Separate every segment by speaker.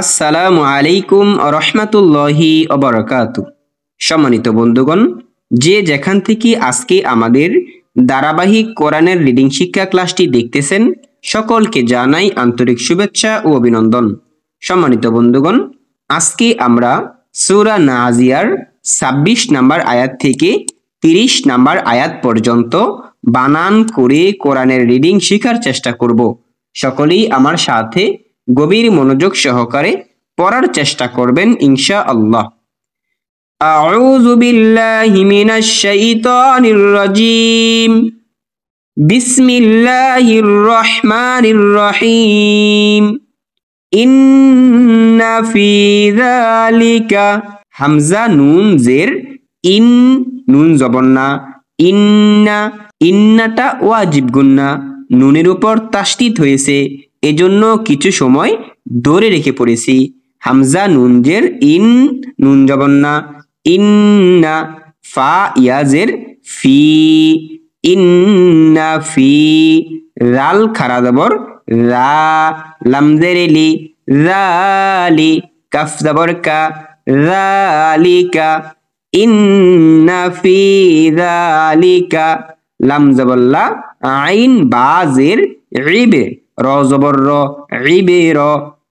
Speaker 1: আসসালামু আলাইকুম রহমতুল্লাহি ওবারাকাতু। সম্মানিত বন্ধুগণ, যে যেখান থেকে আজকে আমাদের ধারাবাহিক কোরআনের রিডিং শিক্ষা ক্লাসটি দেখতেছেন, সকলকে জানাই আন্তরিক শুভেচ্ছা ও অভিনন্দন। সম্মানিত বন্ধুগণ, আজকে আমরা সূরা নাজিয়ার ২৬ নাম্বার আয়াত থেকে ৩০ নাম্বার আয়াত পর্যন্ত বানান করে কোরআনের রিডিং শেখার চেষ্টা করব। সকলেই আমার সাথে গভীর মনোযোগ সহকারে পড়ার চেষ্টা করবেন ইনশাআল্লাহ। আউযু বিল্লাহি মিনাশ শাইতানির রাজীম। বিসমিল্লাহির রহমানির রহিম। ইন্না ফি যালিকা, হামজা নুন জের, ইন নুন জবর না, ইন্না, ইন্নাটা ওয়াজিব গুন্না, নুনের উপর তাসদীদ হয়েছে, এজন্য কিছু সময় ধরে রেখে পড়েছি। হামজা নুন জের, ইন নুন জবর না, ইন্না, ফা ইয়াজের ফি, ইন্না ফি, রাল খারা জবর রা, লাম জের লি, রালি, কাফ জবর কা, রালিকা, ইন্না ফি যালিকা, লাম জবর লা, আইন বা জের ইবে, র জবর র, ইবে র,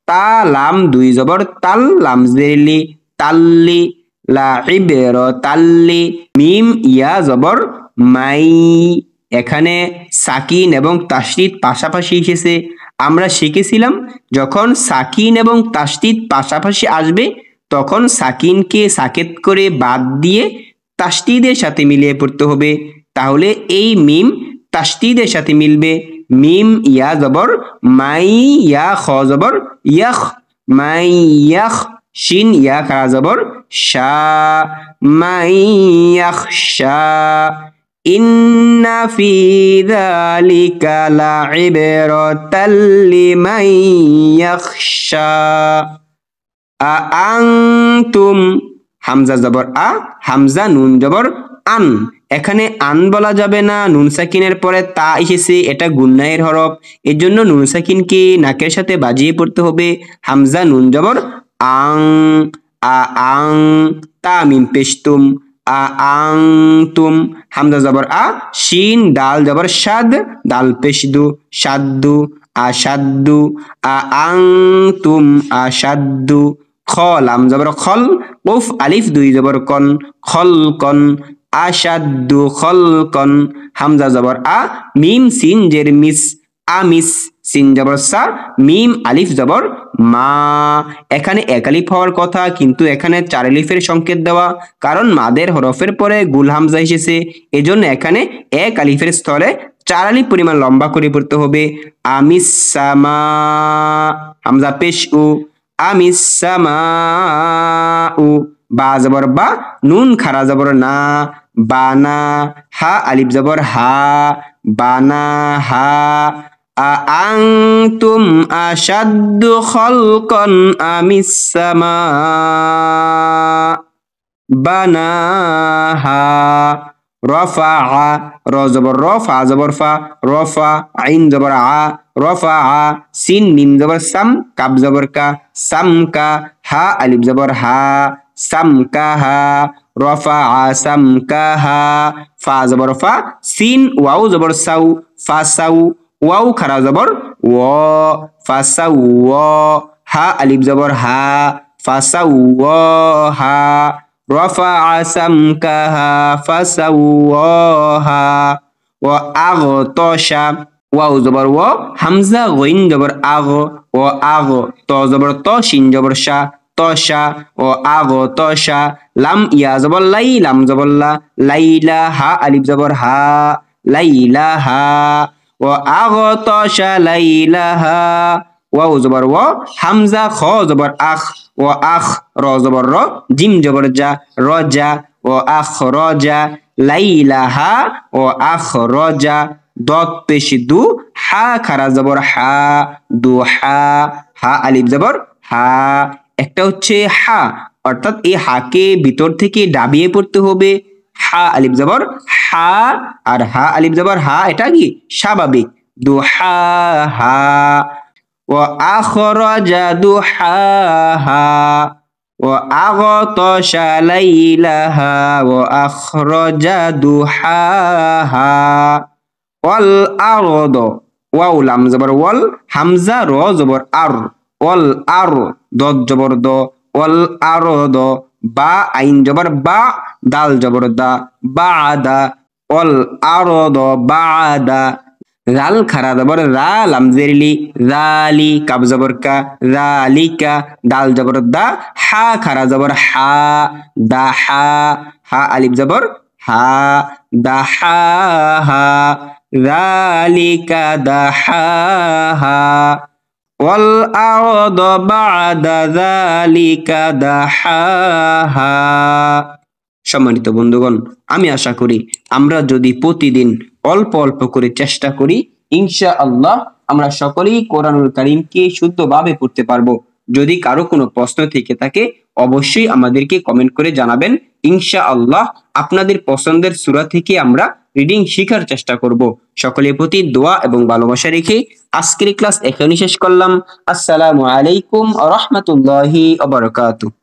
Speaker 1: তা লাম দুই জবর তাল, লাম জের লি, তাল্লি, লা ইবে র তাল্লি, মিম ইয়া জবর মাই। এখানে সাকিন এবং তাসদীদ পাশাপাশি এসেছে। আমরা শিখেছিলাম যখন সাকিন এবং তাসদীদ পাশাপাশি আসবে তখন সাকিনকে সাকেত করে বাদ দিয়ে তাসদীদের সাথে মিলিয়ে পড়তে হবে, তাহলে এই মিম তাসদীদের সাথে মিলবে। মিম ইয়া জবর মাই, ইয়া খ জবর ইয়াখ, মাই ইয়াখ, শিন ইয়া খারা জবর শা, মাই ইয়াখশা, ইন্না ফি যালিকা লাইবরাতাল লিমান ইয়াখশা। আনতুম, হামজা জবর আ, হামজা নুন জবর আন। এখানে আন বলা যাবে না, নুন সাকিনের পরে তা এসেছে, এটা গুন্নাহের হরফ, এর জন্য নুন সাকিনকে নাকের সাথে বাজিয়ে পড়তে হবে। হামজা নুন জবর আং, আং, তা মিম পেশতুম, আংতুম, হামজা জবর আ, শিন দাল জবর শাদ, দাল পেশদু, শাদ্দু, আশাদ্দু, আংতুম আশাদ্দু, খ লাম জবর খল, উফ আলিফ দুই জবর কন, খলকন, আশাদ্দু খলকন, হামজা জবর আ, মিম সিন জের মিস, আমিস, সিন জবর সা, মিম আলিফ জবর মা। এখানে এক আলিফ হওয়ার কথা, কিন্তু এখানে চার আলিফের সংকেত দেওয়া, কারণ মাদের হরফের পরে গুল হামজা এসেছে, এজন্য এখানে এক আলিফের স্থলে চার আলিফ পরিমাণ লম্বা করে পড়তে হবে। আমিস সামা, হামজা পেশ উ, আমিস সামা উ, বা জবর বা, নুন খারা জবর না, বানা, হা আলিফ জবর হা, বানা হা। আনতুম আশাদ্দু খালকান আমিস সামা বানাহা। রফা, র জবর র, ফা জবর ফা, রফা, আইন জবর আ, রফা, সিন মিম জবর সাম, কাব জবর কা, সামকা, হা আলিফ জবর হা, সামকাহা, রফা সামকাহা, ফা জবর ফা, সিন ওয়াও জবর সাউ, ফাসাউ, ওয়াও খারা জবর ও, ফাসাউ ও, হা আলিফ জবর হা, ফাসাউ ও হা, রফা সামকাহা, ফাসাউ ও হা। ও আগতশা, ওয়াও জবর ও, হামজা গইন জবর আগ, ও আগ, ত জবর ত, শিন জবর শা, তশা, ও আগতশা, লাম ইয়া জবর লাই, লাম জবর লা, লাইলা, হা আলিফ জবর হা, লাইলাহা, ও আগতশা লাইলাহা। ওয়াও জবর ও, হামজা খ জবর আখ, ও আখ, র জবর র, জিম জবর যা, রজা, ও আখ রজা, লাইলাহা, ও আখ রজা, দত পেশি দু, হা খারা জবর হা, দুহা, হা আলিফ জবর হা। একটা হচ্ছে হা, অর্থাৎ এই হাকে ভিতর থেকে ডাবিয়ে পড়তে হবে, হা আলিফ জবর হা, আর হা আলিফ জবর হা, এটা কি স্বাভাবিক। দুহা হা, ওয়া আখরাজা দুহাহা ওয়া আগতাশা লাইলাহা ওয়া আখরাজা দুহাহা ওয়াল আরদ ওয়াও লাম জবর ওয়াল হামজা র জবর আর ওয়াল আর দদ জবর দ ওয়াল আরদ বা আইন জবর বা দাল জবর দা বাদা ওয়াল আরদ বাদা রাল খারা জবর রা লাম জেরলি রালি কাব জবর কা রালিকা দাল জবর দা হা খারা জবর হা দা হা আলিফ জবর হা দা হা যালিকা দাহাহা ওয়াল আরদ বা'দা যালিকা দাহাহা। সম্মানিত বন্ধুগণ, আমি আশা করি আমরা যদি প্রতিদিন অল্প অল্প করে চেষ্টা করি, ইনশাআল্লাহ আমরা সকলেই কোরআনুল কারীমকে শুদ্ধভাবে পড়তে পারবো। যদি কারো কোনো প্রশ্ন থেকে থাকে অবশ্যই আমাদেরকে কমেন্ট করে জানাবেন। ইনশাআল্লাহ আপনাদের পছন্দের সূরা থেকে আমরা রিডিং শেখার চেষ্টা করব। সকলের প্রতি দোয়া এবং ভালোবাসা রেখে আজকের ক্লাস এখানেই শেষ করলাম। আসসালামু আলাইকুম ওয়া রাহমাতুল্লাহি ওয়া বারাকাতুহু।